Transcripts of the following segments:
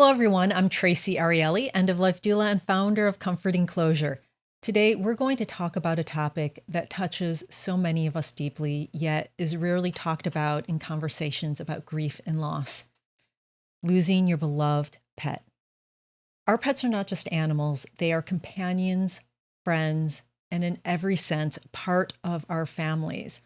Hello, everyone. I'm Traci Arieli, end-of-life doula and founder of Comforting Closure. Today, we're going to talk about a topic that touches so many of us deeply, yet is rarely talked about in conversations about grief and loss: losing your beloved pet. Our pets are not just animals, they are companions, friends, and in every sense, part of our families.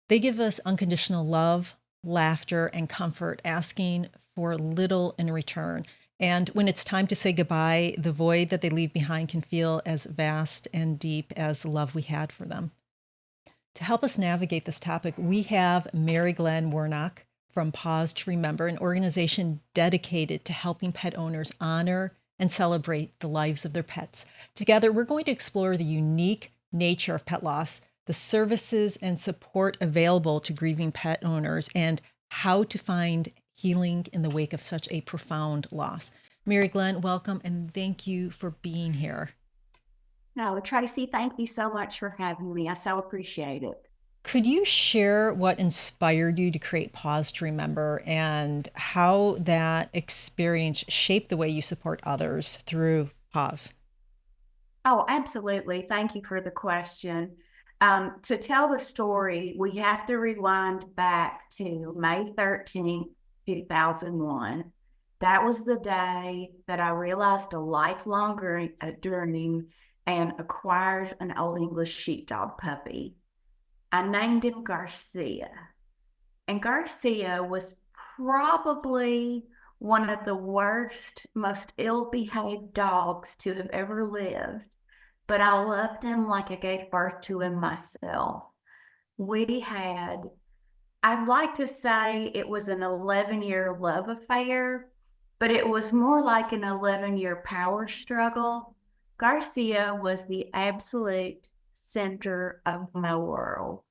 They give us unconditional love, laughter, and comfort, asking for little in return. And when it's time to say goodbye, the void that they leave behind can feel as vast and deep as the love we had for them. To help us navigate this topic, we have Maryglenn Warnock from Paws to Remember, an organization dedicated to helping pet owners honor and celebrate the lives of their pets. Together, we're going to explore the unique nature of pet loss, the services and support available to grieving pet owners, and how to find healing in the wake of such a profound loss. Maryglenn, welcome, and thank you for being here. No, Traci, thank you so much for having me. I so appreciate it. Could you share what inspired you to create Pause to Remember and how that experience shaped the way you support others through Pause? Oh, absolutely. Thank you for the question. To tell the story, we have to rewind back to May 13th, 2001. That was the day that I realized a lifelong journey and acquired an Old English sheepdog puppy. I named him Garcia. And Garcia was probably one of the worst, most ill-behaved dogs to have ever lived. But I loved him like I gave birth to him myself. We had, I'd like to say it was an 11-year love affair, but it was more like an 11-year power struggle. Garcia was the absolute center of my world.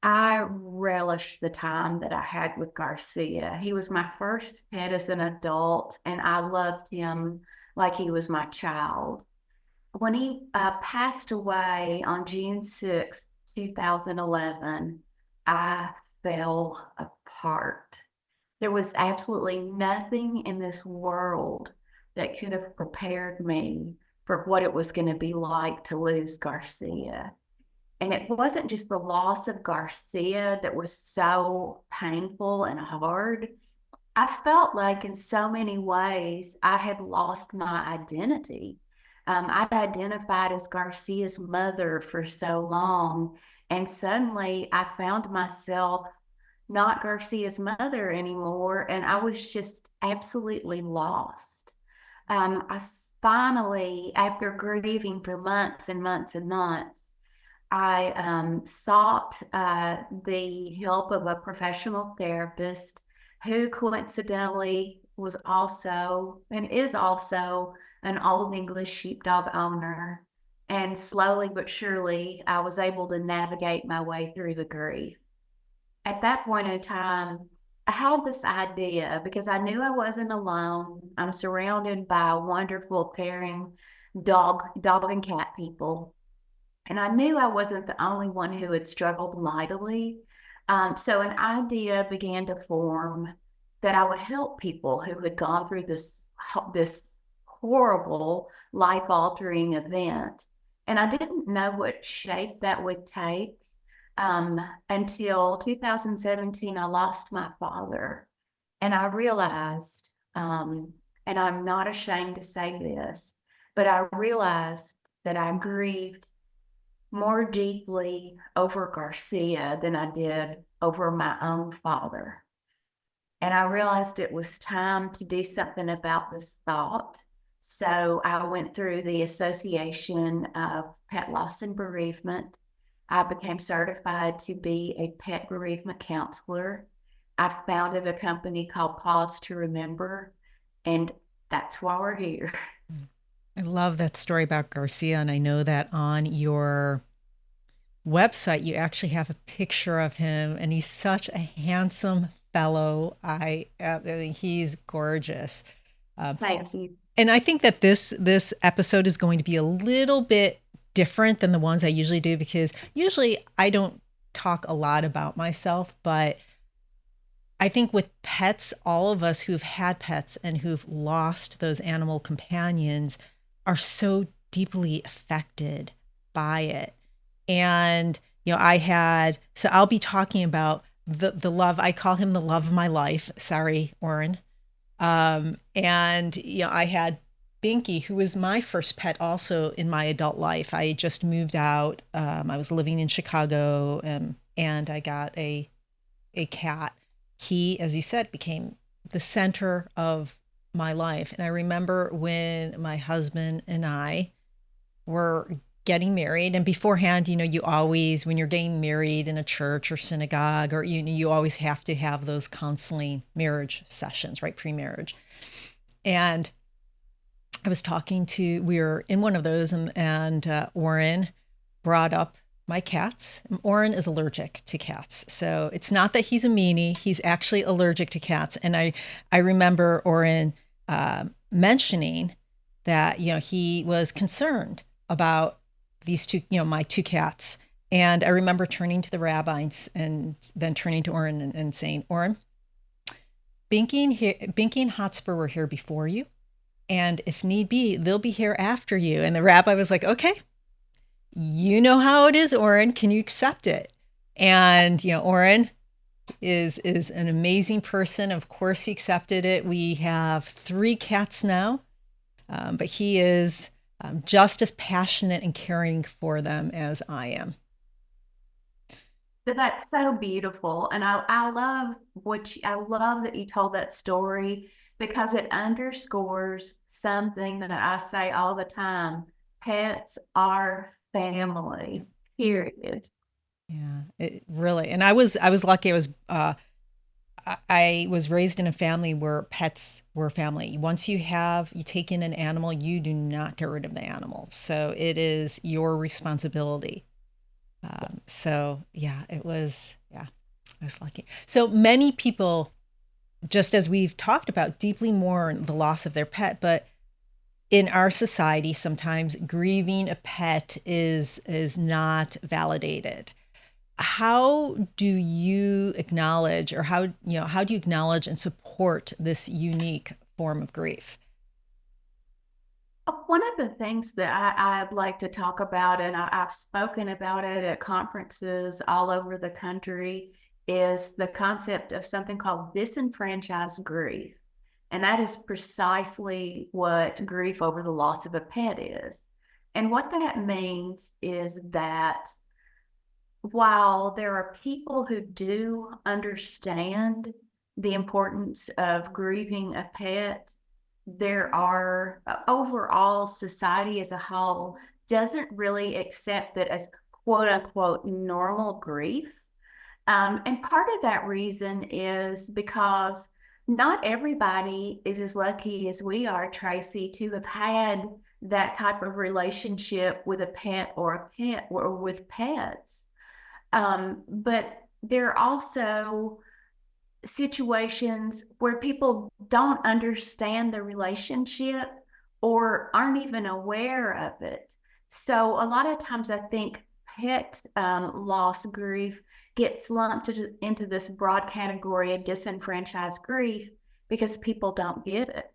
I relished the time that I had with Garcia. He was my first pet as an adult, and I loved him like he was my child. When he passed away on June 6th, 2011, I fell apart. There was absolutely nothing in this world that could have prepared me for what it was going to be like to lose Garcia. And it wasn't just the loss of Garcia that was so painful and hard. I felt like in so many ways I had lost my identity. I'd identified as Garcia's mother for so long, and suddenly I found myself not Garcia's mother anymore, and I was just absolutely lost. I finally, after grieving for months and months and months, I sought the help of a professional therapist who coincidentally was also and is also an Old English sheepdog owner. And slowly but surely, I was able to navigate my way through the grief. At that point in time, I had this idea because I knew I wasn't alone. I'm surrounded by wonderful, caring dog and cat people. And I knew I wasn't the only one who had struggled mightily. So an idea began to form that I would help people who had gone through this horrible, life-altering event. And I didn't know what shape that would take until 2017. I lost my father. And I realized, and I'm not ashamed to say this, but I realized that I grieved more deeply over Garcia than I did over my own father. And I realized it was time to do something about this thought. So I went through the Association of Pet Loss and Bereavement. I became certified to be a pet bereavement counselor. I founded a company called Paws to Remember, and that's why we're here. I love that story about Garcia, and I know that on your website you actually have a picture of him, and he's such a handsome fellow. I mean, he's gorgeous. Thank you. And I think that this episode is going to be a little bit different than the ones I usually do, because usually I don't talk a lot about myself, but I think with pets, all of us who've had pets and who've lost those animal companions are so deeply affected by it. And, so I'll be talking about the love, I call him the love of my life. Sorry, Oren. And, I had Binky, who was my first pet also in my adult life. I just moved out. I was living in Chicago, and I got a cat. He, as you said, became the center of my life. And I remember when my husband and I were getting married, and beforehand, you always, when you're getting married in a church or synagogue, or you always have to have those counseling marriage sessions, right? Pre-marriage. And we were in one of those, and Oren brought up my cats. Oren is allergic to cats. So it's not that he's a meanie, he's actually allergic to cats. And I remember Oren mentioning that, he was concerned about these two, my two cats. And I remember turning to the rabbis and then turning to Oren and saying, Oren, Binky and Hotspur were here before you. And if need be, they'll be here after you. And the rabbi was like, okay, you know how it is, Oren. Can you accept it? And, Oren is an amazing person. Of course, he accepted it. We have 3 cats now, but he is just as passionate and caring for them as I am. That's so beautiful. And I love I love that you told that story because it underscores something that I say all the time. Pets are family, period. Yeah, it really. And I was lucky. I was raised in a family where pets were family. Once you take in an animal, you do not get rid of the animal. So it is your responsibility. So yeah, I was lucky. So many people, just as we've talked about, deeply mourn the loss of their pet, but in our society, sometimes grieving a pet is not validated. How do you acknowledge, or how do you acknowledge and support this unique form of grief? One of the things that I'd like to talk about, and I've spoken about it at conferences all over the country, is the concept of something called disenfranchised grief. And that is precisely what grief over the loss of a pet is. And what that means is that while there are people who do understand the importance of grieving a pet, there are overall society as a whole doesn't really accept it as quote unquote normal grief. And part of that reason is because not everybody is as lucky as we are, Traci, to have had that type of relationship with a pet or with pets. But there are also situations where people don't understand the relationship or aren't even aware of it. So a lot of times I think pet loss grief gets lumped into this broad category of disenfranchised grief because people don't get it.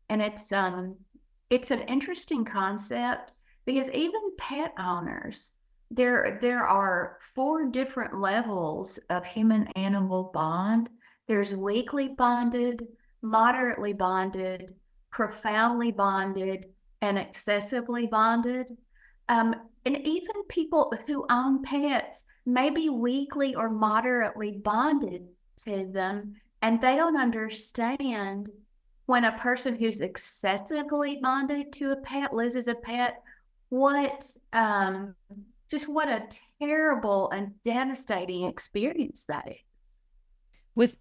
And it's an interesting concept because even pet owners, there are 4 different levels of human-animal bond. There's weakly bonded, moderately bonded, profoundly bonded, and excessively bonded. And even people who own pets may be weakly or moderately bonded to them, and they don't understand when a person who's excessively bonded to a pet loses a pet, what a terrible and devastating experience that is.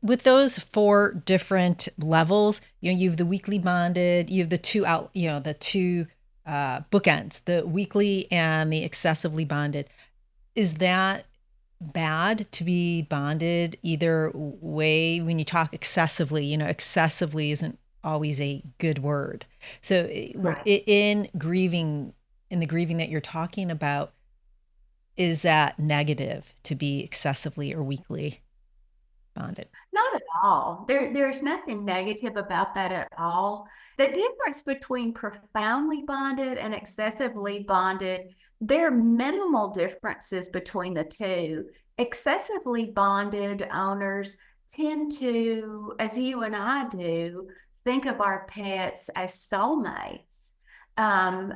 With those 4 different levels, you have the weakly bonded, you have the two bookends, the weakly and the excessively bonded. Is that bad to be bonded either way? When you talk excessively, excessively isn't always a good word. So Right. in the grieving that you're talking about, is that negative to be excessively or weakly bonded? Not at all. There's nothing negative about that at all. The difference between profoundly bonded and excessively bonded, there are minimal differences between the two. Excessively bonded owners tend to, as you and I do, think of our pets as soulmates. Um,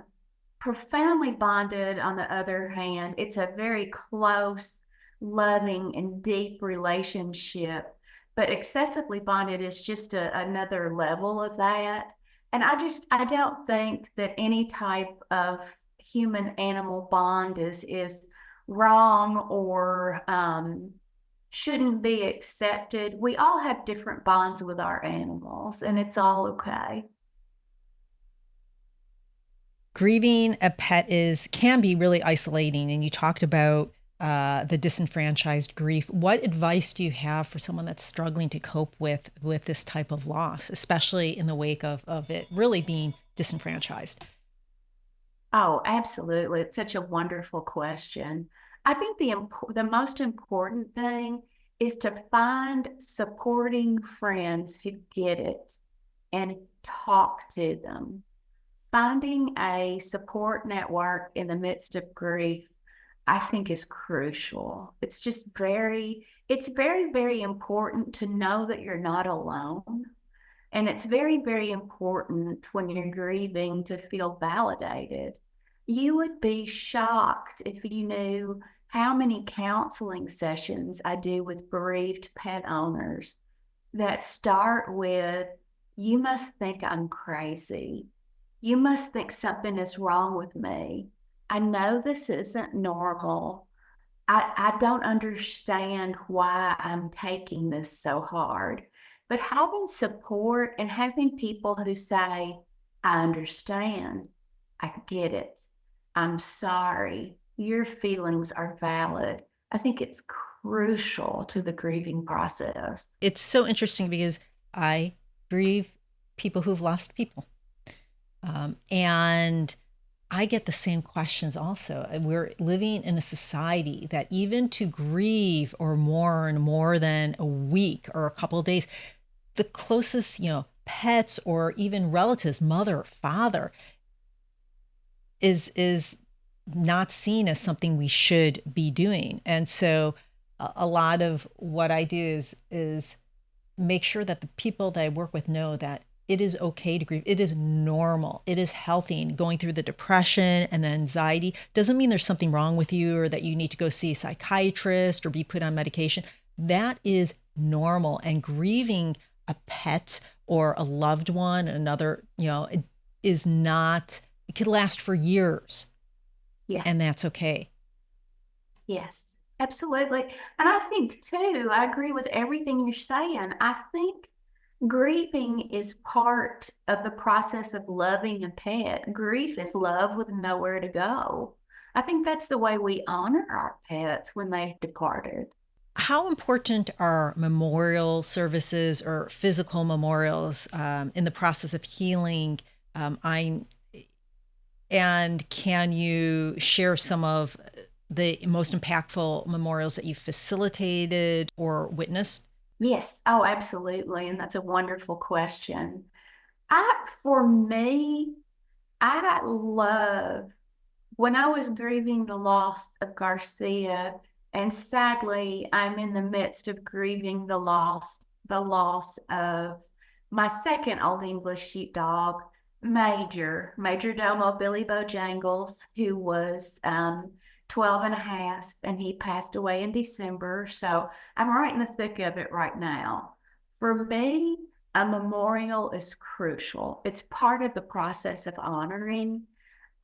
Profoundly bonded, on the other hand, it's a very close, loving, and deep relationship. But excessively bonded is just another level of that. And I don't think that any type of human animal bond is wrong or shouldn't be accepted. We all have different bonds with our animals, and it's all okay. Grieving a pet is can be really isolating, and you talked about the disenfranchised grief. What advice do you have for someone that's struggling to cope with this type of loss, especially in the wake of it really being disenfranchised? Oh, absolutely. It's such a wonderful question. I think the most important thing is to find supporting friends who get it and talk to them. Finding a support network in the midst of grief, I think, is crucial. It's very, very important to know that you're not alone. And it's very, very important when you're grieving to feel validated. You would be shocked if you knew how many counseling sessions I do with bereaved pet owners that start with, "You must think I'm crazy. You must think something is wrong with me. I know this isn't normal. I don't understand why I'm taking this so hard." But having support and having people who say, "I understand, I get it, I'm sorry, your feelings are valid," I think it's crucial to the grieving process. It's so interesting because I grieve people who've lost people. And I get the same questions also. We're living in a society that even to grieve or mourn more than a week or a couple of days, the closest, pets or even relatives, mother, father, is not seen as something we should be doing. And so a lot of what I do is make sure that the people that I work with know that it is okay to grieve. It is normal. It is healthy. And going through the depression and the anxiety doesn't mean there's something wrong with you or that you need to go see a psychiatrist or be put on medication. That is normal. And grieving a pet or a loved one, another, it is not, it could last for years, Yes. and that's okay. Yes, absolutely. And I think too, I agree with everything you're saying. I think grieving is part of the process of loving a pet. Grief is love with nowhere to go. I think that's the way we honor our pets when they've departed. How important are memorial services or physical memorials in the process of healing? I and can you share some of the most impactful memorials that you've facilitated or witnessed? Yes, oh, absolutely. And that's a wonderful question. For me, I love when I was grieving the loss of Garcia, and sadly, I'm in the midst of grieving the loss of my second Old English sheepdog, Major Domo Billy Bojangles, who was 12 and a half, and he passed away in December. So I'm right in the thick of it right now. For me, a memorial is crucial. It's part of the process of honoring.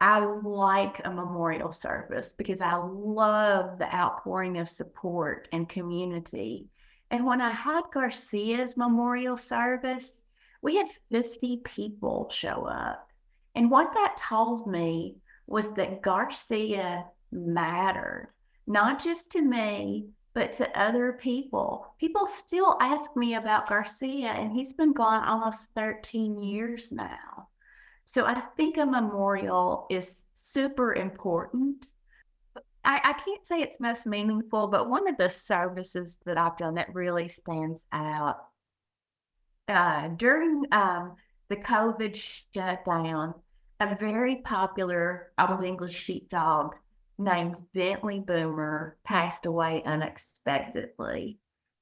I like a memorial service because I love the outpouring of support and community. And when I had Garcia's memorial service, we had 50 people show up. And what that told me was that Garcia mattered, not just to me, but to other people. People still ask me about Garcia, and he's been gone almost 13 years now. So I think a memorial is super important. I can't say it's most meaningful, but one of the services that I've done that really stands out during the COVID shutdown, a very popular Old English sheepdog named Bentley Boomer passed away unexpectedly.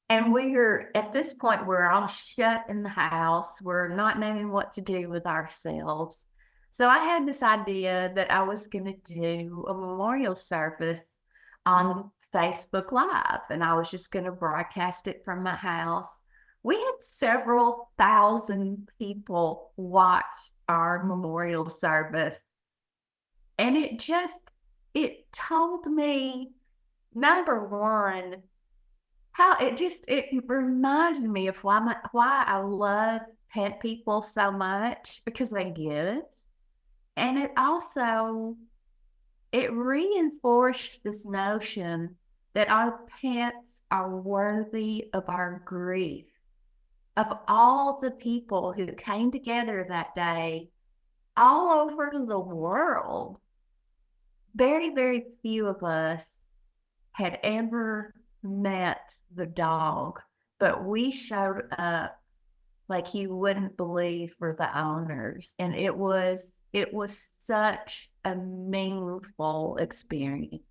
And we're at this point, we're all shut in the house. We're not knowing what to do with ourselves. So I had this idea that I was going to do a memorial service on Facebook Live, and I was just going to broadcast it from my house. We had several thousand people watch our memorial service, and it told me, number one, how it reminded me of why I love pet people so much, because they get it. And it reinforced this notion that our pets are worthy of our grief. Of all the people who came together that day all over the world, very, very few of us had ever met the dog, but we showed up like you wouldn't believe for the owners. And it was such a meaningful experience.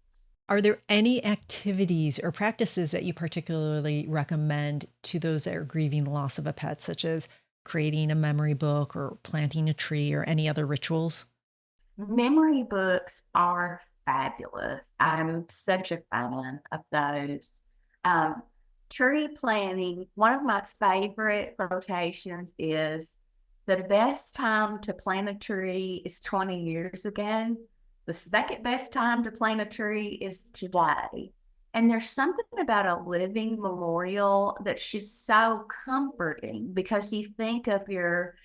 Are there any activities or practices that you particularly recommend to those that are grieving the loss of a pet, such as creating a memory book or planting a tree or any other rituals? Memory books are fabulous. I'm such a fan of those. Um, Tree planting, one of my favorite quotations is, the best time to plant a tree is 20 years ago. The second best time to plant a tree is today. And there's something about a living memorial that's just so comforting, because you think of your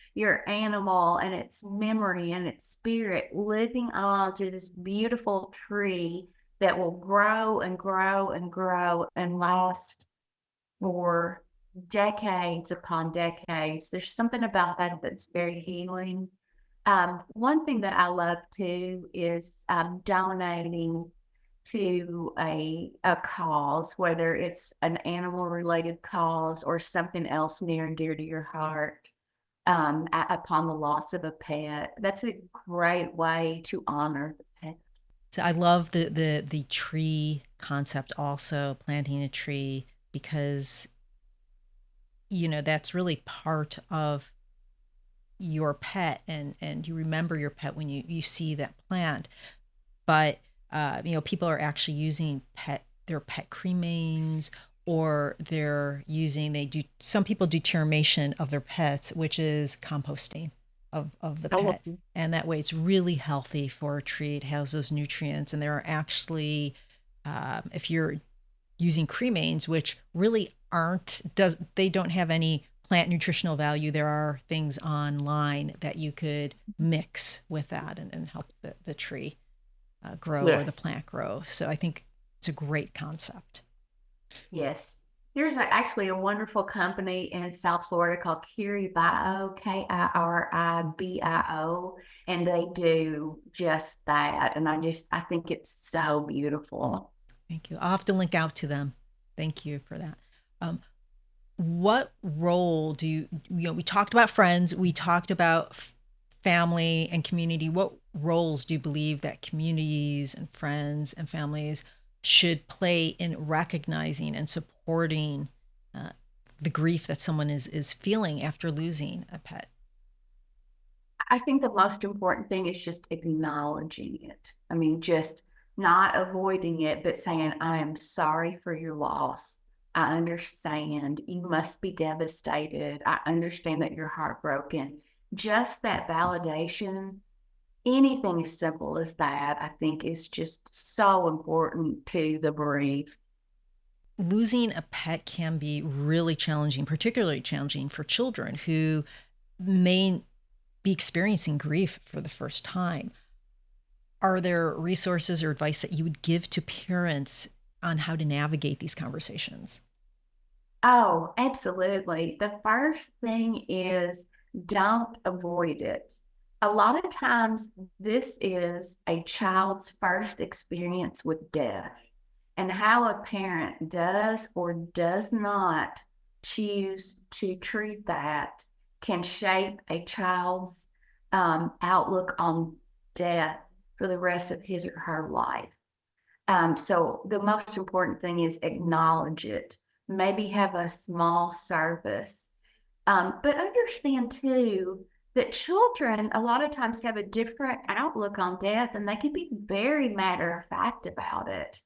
animal and its memory and its spirit living on to this beautiful tree that will grow and grow and grow and last for decades upon decades. There's something about that that's very healing. One thing that I love too is donating to a cause, whether it's an animal related cause or something else near and dear to your heart. Upon the loss of a pet, that's a great way to honor the pet. So I love the tree concept, also planting a tree, because that's really part of your pet, and you remember your pet when you see that plant. But people are actually using their pet cremains, or some people do termination of their pets, which is composting of the pet. And that way it's really healthy for a tree. It has those nutrients, and there are actually, if you're using cremains, which really they don't have any plant nutritional value, there are things online that you could mix with that and help the tree grow, or the plant grow. So I think it's a great concept. Yes. There's actually a wonderful company in South Florida called Kiribio, Kiribio, and they do just that. And I think it's so beautiful. Thank you. I'll have to link out to them. Thank you for that. What role we talked about friends, we talked about family and community. What roles do you believe that communities and friends and families should play in recognizing and supporting the grief that someone is feeling after losing a pet? I think the most important thing is just acknowledging it. I mean, just not avoiding it, but saying, I am sorry for your loss. I understand. You must be devastated. I understand that you're heartbroken. Just that validation, anything as simple as that, I think is just so important to the bereaved. Losing a pet can be really challenging, particularly challenging for children who may be experiencing grief for the first time. Are there resources or advice that you would give to parents on how to navigate these conversations? Oh, absolutely. The first thing is, don't avoid it. a lot of times this is a child's first experience with death, and how a parent does or does not choose to treat that can shape a child's outlook on death for the rest of his or her life. So the most important thing is acknowledge it, maybe have a small service, but understand too that children a lot of times have a different outlook on death, and they can be very matter of fact about it.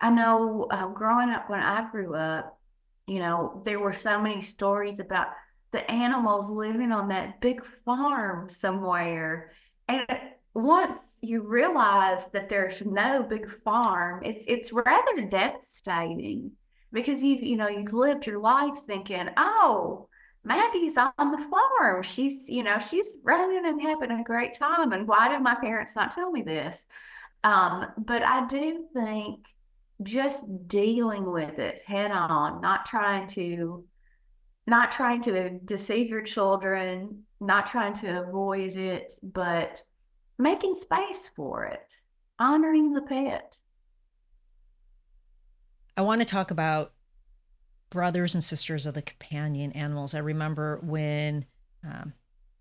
I know growing up, when I grew up, there were so many stories about the animals living on that big farm somewhere. And once you realize that there's no big farm, it's rather devastating, because you've lived your life thinking, oh, Maggie's on the farm. She's running and having a great time. And why did my parents not tell me this? But I do think just dealing with it head on, not trying to deceive your children, not trying to avoid it, but making space for it, honoring the pet. I want to talk about brothers and sisters of the companion animals. I remember when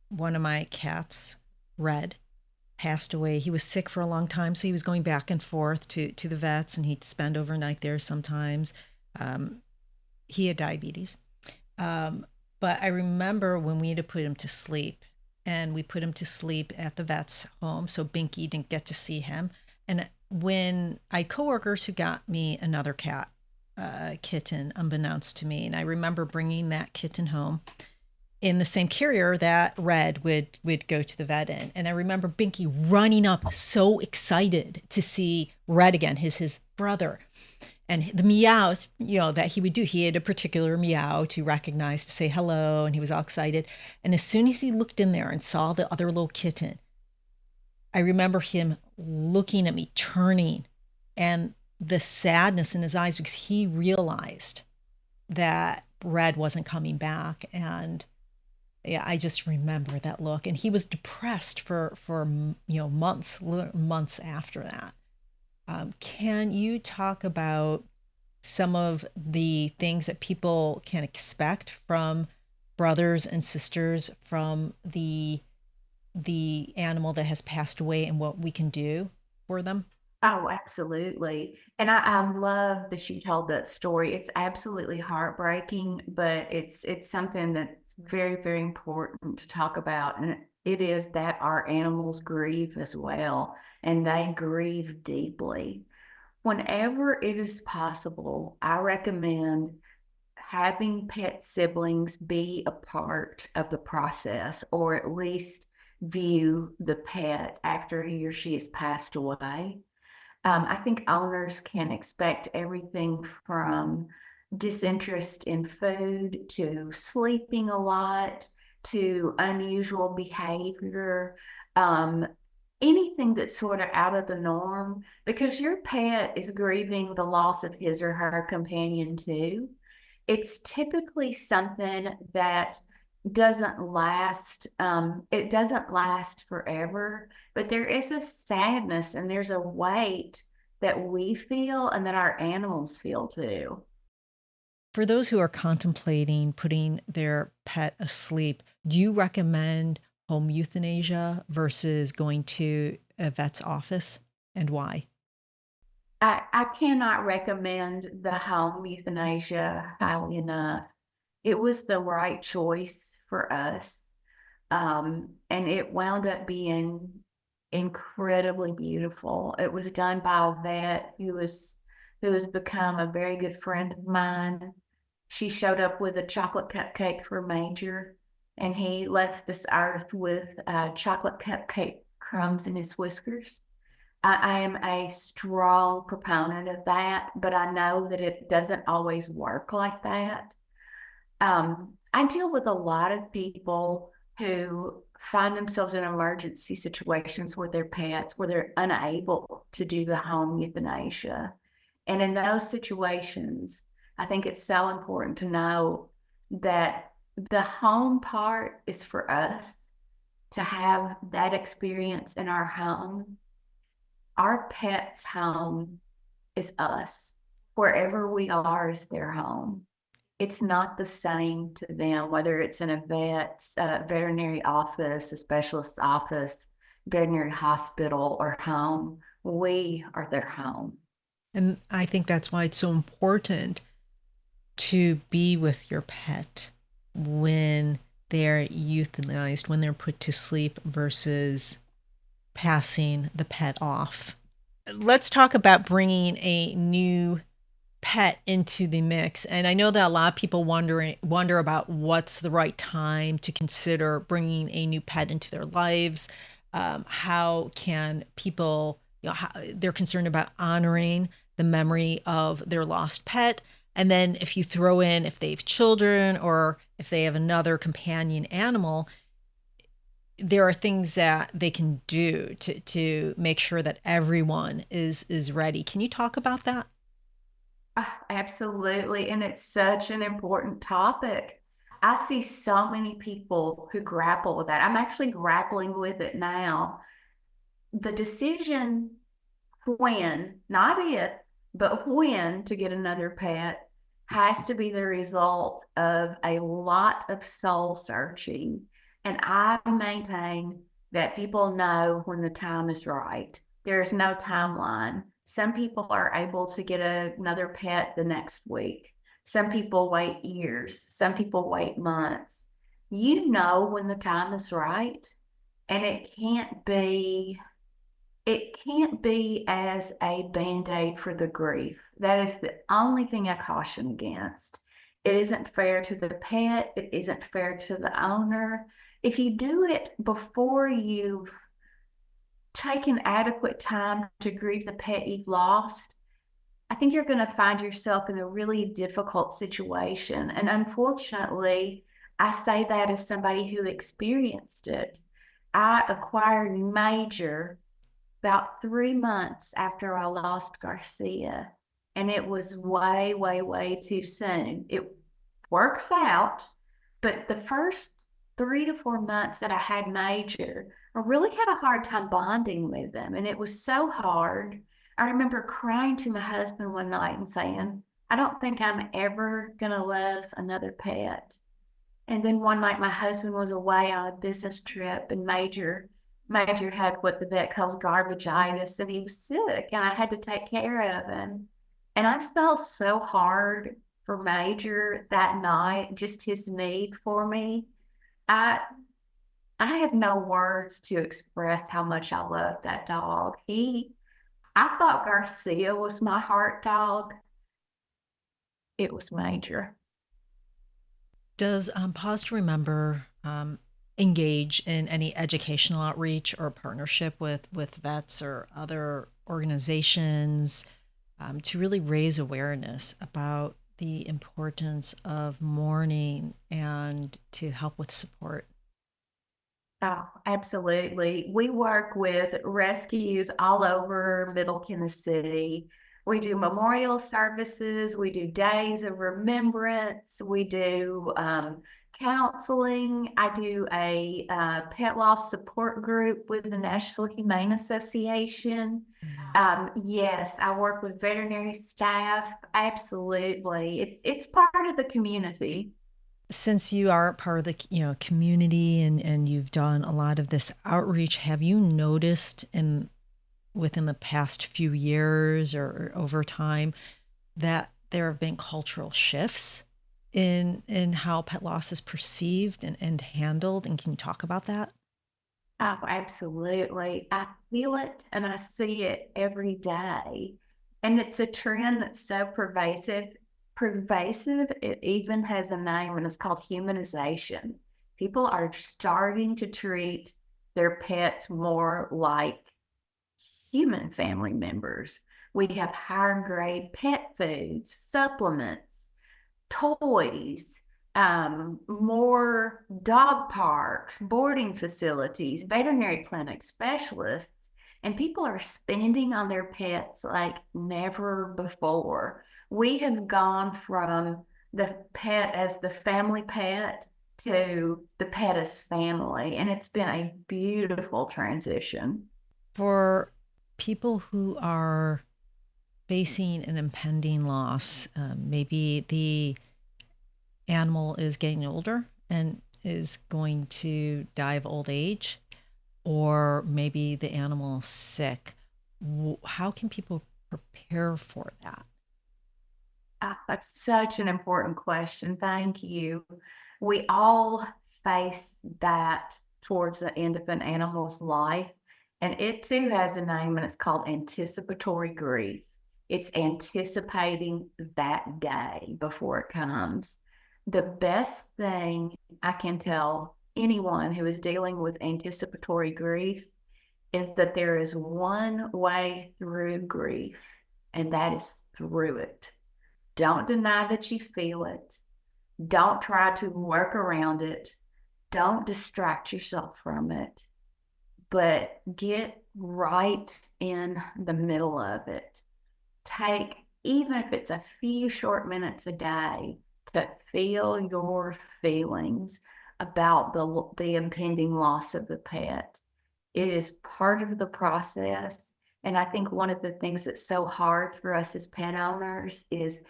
one of my cats, Red, passed away. He was sick for a long time, so he was going back and forth to the vets, and he'd spend overnight there sometimes. He had diabetes. But I remember when we had to put him to sleep, and we put him to sleep at the vet's home, so Binky didn't get to see him. And when I had coworkers who got me another cat, kitten, unbeknownst to me, and I remember bringing that kitten home in the same carrier that Red would go to the vet in. And I remember Binky running up so excited to see Red again, his brother. And the meows, that he would do, he had a particular meow to recognize, to say hello, and he was all excited. And as soon as he looked in there and saw the other little kitten, I remember him looking at me, turning, and the sadness in his eyes, because he realized that Red wasn't coming back. And yeah, I just remember that look. And he was depressed for months after that. Can you talk about some of the things that people can expect from brothers and sisters from the animal that has passed away, and what we can do for them? Oh, absolutely. And I love that you told that story. It's absolutely heartbreaking, but it's something that's very, very important to talk about. And it is that our animals grieve as well, and they grieve deeply. Whenever it is possible, I recommend having pet siblings be a part of the process, or at least view the pet after he or she has passed away. I think owners can expect everything from disinterest in food to sleeping a lot to unusual behavior, um, anything that's sort of out of the norm, because your pet is grieving the loss of his or her companion too. It's typically something that it doesn't last forever, but there is a sadness and there's a weight that we feel and that our animals feel too. For those who are contemplating putting their pet asleep, do you recommend home euthanasia versus going to a vet's office, and why? I cannot recommend the home euthanasia highly enough. It was the right choice for us. And it wound up being incredibly beautiful. It was done by a vet who has become a very good friend of mine. She showed up with a chocolate cupcake for Major, and he left this earth with chocolate cupcake crumbs in his whiskers. I am a strong proponent of that, but I know that it doesn't always work like that. I deal with a lot of people who find themselves in emergency situations with their pets where they're unable to do the home euthanasia. And in those situations, I think it's so important to know that the home part is for us, to have that experience in our home. Our pet's home is us. Wherever we are is their home. It's not the same to them, whether it's in a veterinary office, a specialist office, veterinary hospital, or home. We are their home. And I think that's why it's so important to be with your pet when they're euthanized, when they're put to sleep versus passing the pet off. Let's talk about bringing a new pet into the mix. And I know that a lot of people wonder about what's the right time to consider bringing a new pet into their lives. How can people, they're concerned about honoring the memory of their lost pet. And then if you throw in if they have children or if they have another companion animal, there are things that they can do to make sure that everyone is ready. Can you talk about that? Absolutely. And it's such an important topic. I see so many people who grapple with that. I'm actually grappling with it now. The decision when, not if, but when to get another pet has to be the result of a lot of soul searching. And I maintain that people know when the time is right. There's no timeline. Some people are able to get another pet the next week. Some people wait years. Some people wait months. You know when the time is right, and it can't be as a band-aid for the grief. That is the only thing I caution against. It isn't fair to the pet. It isn't fair to the owner. If you do it before you've taken adequate time to grieve the pet you've lost, I think you're going to find yourself in a really difficult situation. And unfortunately, I say that as somebody who experienced it. I acquired Major about 3 months after I lost Garcia, and it was way, way, way too soon. It works out, but the first 3 to 4 months that I had Major, I really had a hard time bonding with them, and it was so hard. I remember crying to my husband one night and saying, I don't think I'm ever going to love another pet. And then one night my husband was away on a business trip, and Major had what the vet calls garbagitis, and he was sick, and I had to take care of him. And I felt so hard for Major that night, just his need for me. I I have no words to express how much I love that dog. I thought Garcia was my heart dog. It was Major. Does Pause to Remember engage in any educational outreach or partnership with vets or other organizations to really raise awareness about the importance of mourning and to help with support? Oh, absolutely. We work with rescues all over Middle Tennessee. We do memorial services, we do days of remembrance, we do counseling. I do a pet loss support group with the Nashville Humane Association. Yes, I work with veterinary staff. Absolutely. It's part of the community. Since you are part of the community and you've done a lot of this outreach, have you noticed in within the past few years or over time that there have been cultural shifts in how pet loss is perceived and handled? And can you talk about that? Oh, absolutely. I feel it and I see it every day. And it's a trend that's so pervasive. Pervasive, it even has a name, and it's called humanization. People are starting to treat their pets more like human family members. We have higher grade pet foods, supplements, toys, more dog parks, boarding facilities, veterinary clinics, specialists, and people are spending on their pets like never before. We have gone from the pet as the family pet to the Pettis family, and it's been a beautiful transition. For people who are facing an impending loss, maybe the animal is getting older and is going to die of old age, or maybe the animal is sick. How can people prepare for that? That's such an important question. Thank you. We all face that towards the end of an animal's life, and it too has a name, and it's called anticipatory grief. It's anticipating that day before it comes. The best thing I can tell anyone who is dealing with anticipatory grief is that there is one way through grief, and that is through it. Don't deny that you feel it. Don't try to work around it. Don't distract yourself from it, but get right in the middle of it. Take, even if it's a few short minutes a day, to feel your feelings about the impending loss of the pet. It is part of the process. And I think one of the things that's so hard for us as pet owners is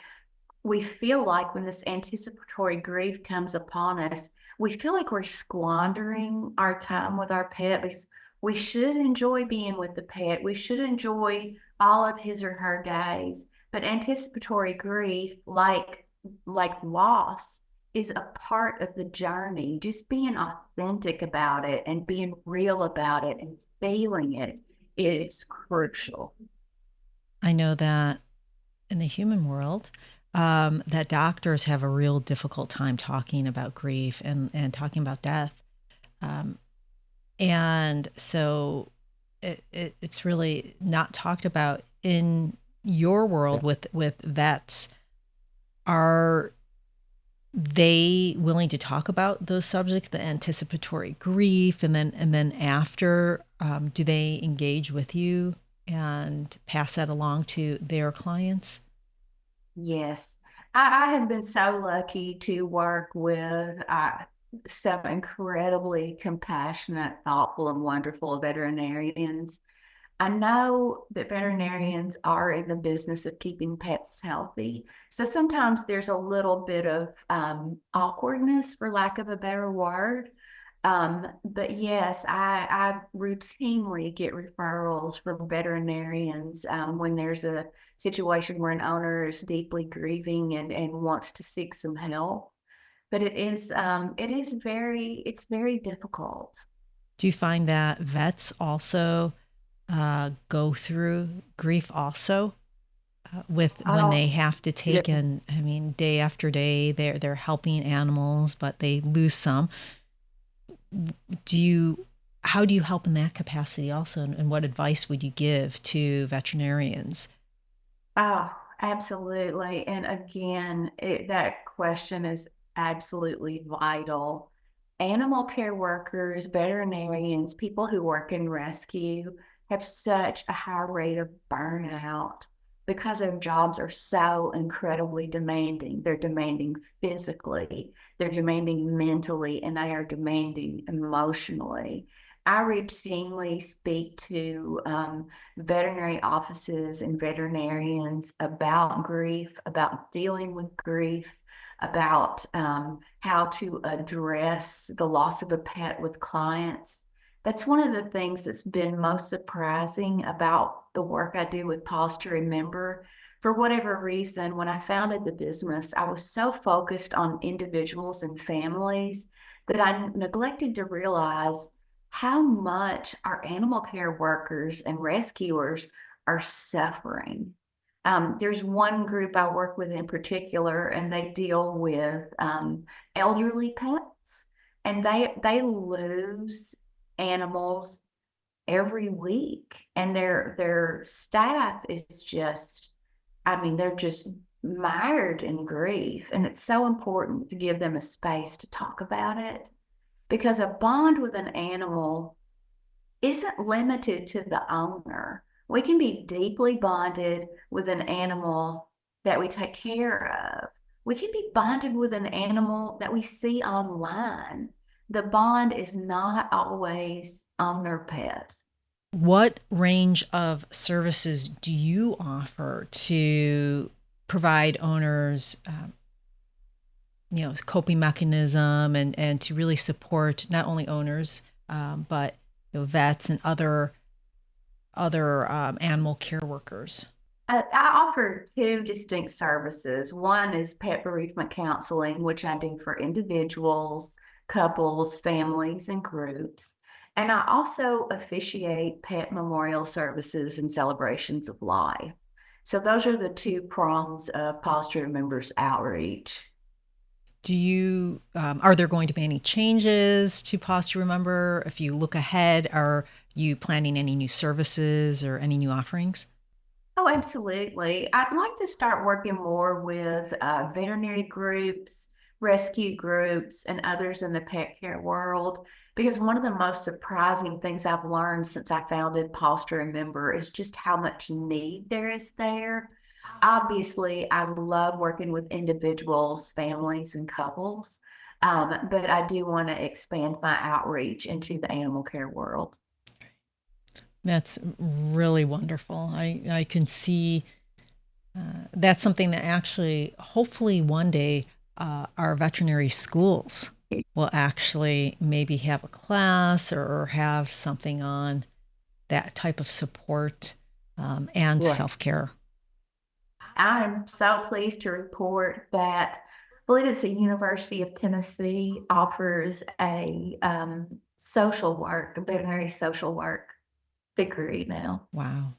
we feel like when this anticipatory grief comes upon us, we feel like we're squandering our time with our pet because we should enjoy being with the pet. We should enjoy all of his or her days. But anticipatory grief, like loss, is a part of the journey. Just being authentic about it and being real about it and feeling it is crucial. I know that in the human world, that doctors have a real difficult time talking about grief and talking about death. Um, and so it's really not talked about in your world with vets. Are they willing to talk about those subjects, the anticipatory grief, and then after, do they engage with you and pass that along to their clients? Yes. I have been so lucky to work with some incredibly compassionate, thoughtful, and wonderful veterinarians. I know that veterinarians are in the business of keeping pets healthy. So sometimes there's a little bit of awkwardness, for lack of a better word. But yes, I routinely get referrals from veterinarians when there's a situation where an owner is deeply grieving and wants to seek some help. But it's very difficult. Do you find that vets also go through grief also, with when they Oh, have to yeah. take in, I mean, day after day, they're helping animals, but they lose some. Do you How do you help in that capacity also, and what advice would you give to veterinarians? Oh, absolutely. And again, that question is absolutely vital. Animal care workers, veterinarians, people who work in rescue have such a high rate of burnout because their jobs are so incredibly demanding. They're demanding physically, they're demanding mentally, and they are demanding emotionally. I routinely speak to veterinary offices and veterinarians about grief, about dealing with grief, about how to address the loss of a pet with clients. That's one of the things that's been most surprising about the work I do with Paws to Remember. For whatever reason, when I founded the business, I was so focused on individuals and families that I neglected to realize how much our animal care workers and rescuers are suffering. There's one group I work with in particular, and they deal with elderly pets, and they lose animals every week, and their staff is just, I mean, they're just mired in grief, and it's so important to give them a space to talk about it because a bond with an animal isn't limited to the owner. We can be deeply bonded with an animal that we take care of. We can be bonded with an animal that we see online. The bond is not always on their pet. What range of services do you offer to provide owners, coping mechanism and to really support not only owners, but vets and other animal care workers? I offer two distinct services. One is pet bereavement counseling, which I do for individuals, couples, families, and groups. And I also officiate pet memorial services and celebrations of life. So those are the two prongs of Paws to Remember's outreach. Are there going to be any changes to Paws to Remember? If you look ahead, are you planning any new services or any new offerings? Oh, absolutely. I'd like to start working more with veterinary groups, rescue groups, and others in the pet care world. Because one of the most surprising things I've learned since I founded Paws to Remember is just how much need there is there. Obviously, I love working with individuals, families, and couples, but I do want to expand my outreach into the animal care world. That's really wonderful. I can see that's something that actually, hopefully, one day our veterinary schools will actually maybe have a class or have something on that type of support and Yeah. self care. I'm so pleased to report that I believe it's the University of Tennessee offers a social work, a veterinary social work degree now. Wow.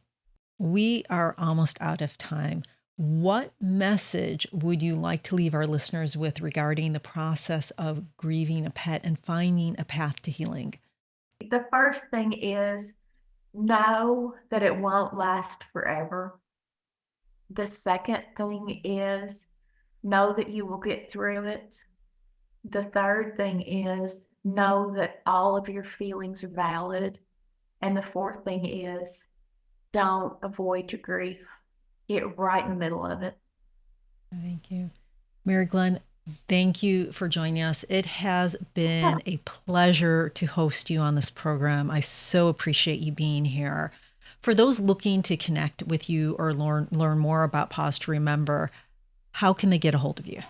We are almost out of time. What message would you like to leave our listeners with regarding the process of grieving a pet and finding a path to healing? The first thing is know that it won't last forever. The second thing is know that you will get through it. The third thing is know that all of your feelings are valid. And the fourth thing is don't avoid your grief. Get right in the middle of it. Thank you. Maryglenn, thank you for joining us. It has been a pleasure to host you on this program. I so appreciate you being here. For those looking to connect with you or learn more about Paws to Remember, how can they get a hold of you?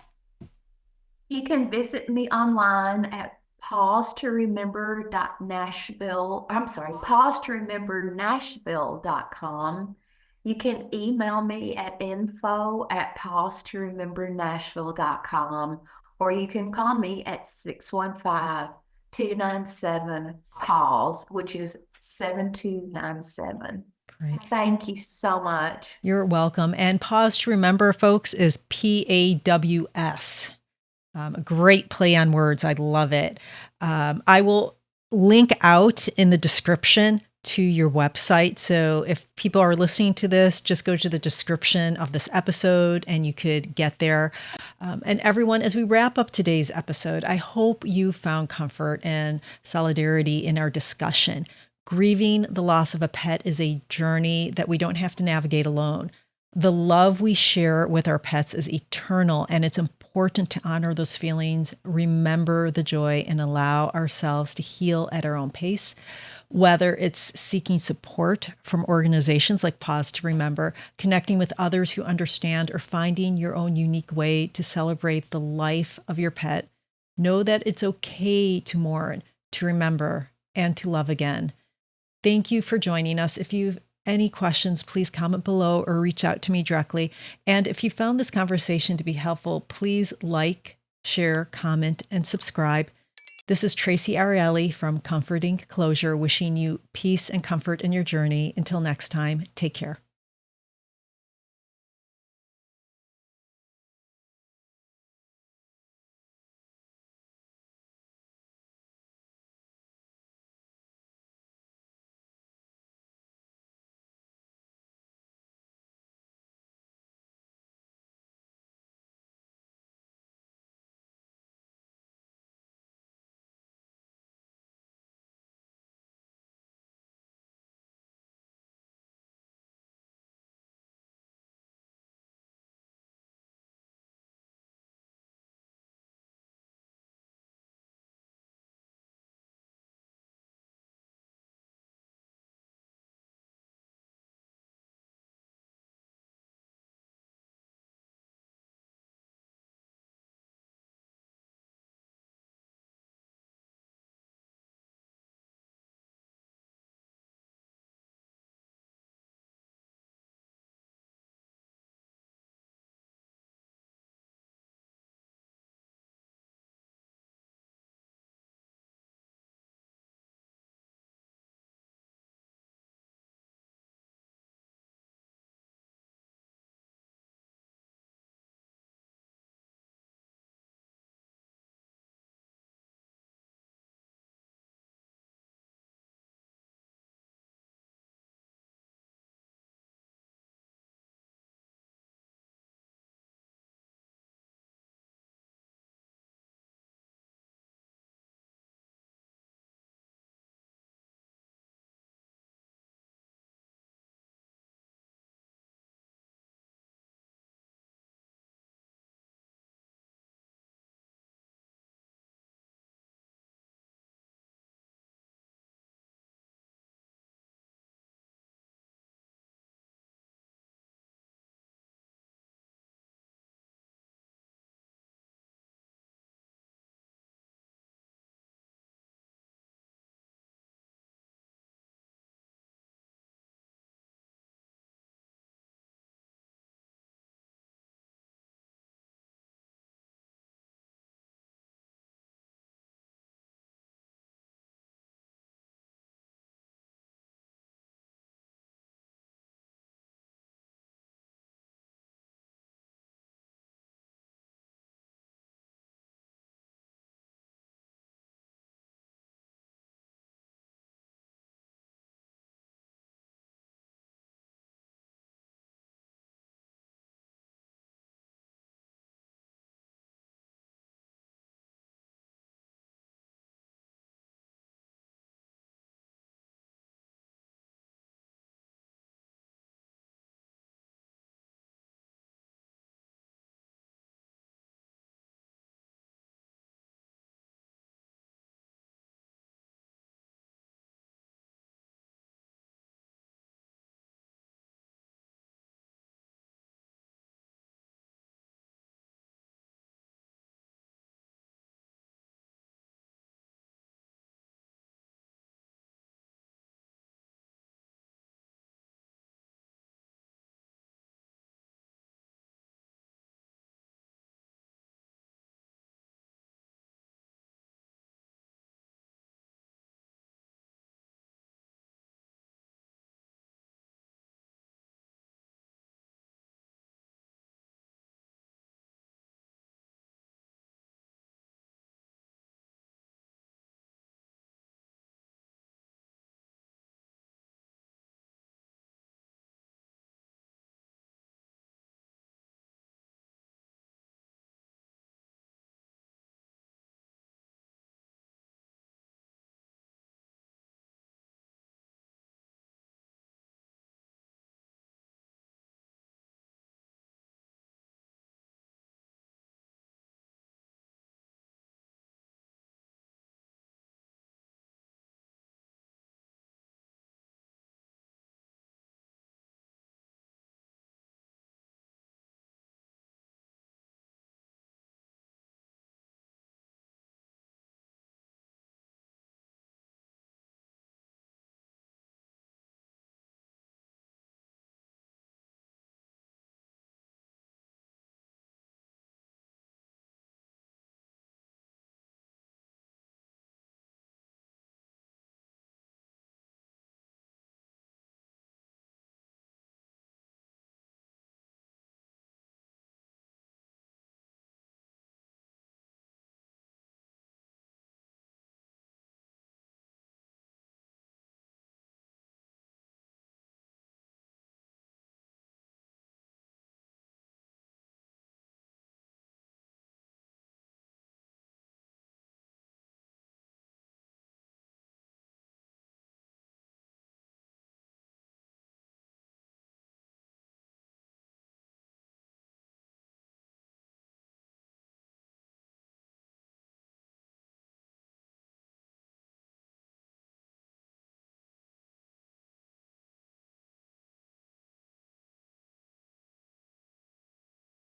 You can visit me online at pause to remember Nashville.com. You can email me at info@pause2remembernashville.com, or you can call me at 615-297-PAUSE, which is 7297. Great. Thank you so much. You're welcome. And Paws to Remember, folks, is PAWS. A great play on words. I love it. I will link out in the description to your website. So if people are listening to this, just go to the description of this episode and you could get there. And everyone, as we wrap up today's episode, I hope you found comfort and solidarity in our discussion. Grieving the loss of a pet is a journey that we don't have to navigate alone. The love we share with our pets is eternal, and it's important to honor those feelings, remember the joy, and allow ourselves to heal at our own pace. Whether it's seeking support from organizations like Paws to Remember, connecting with others who understand, or finding your own unique way to celebrate the life of your pet, know that it's okay to mourn, to remember, and to love again. Thank you for joining us. If you've any questions, please comment below or reach out to me directly. And if you found this conversation to be helpful, please like, share, comment, and subscribe. This is Traci Arieli from Comforting Closure, wishing you peace and comfort in your journey. Until next time, take care.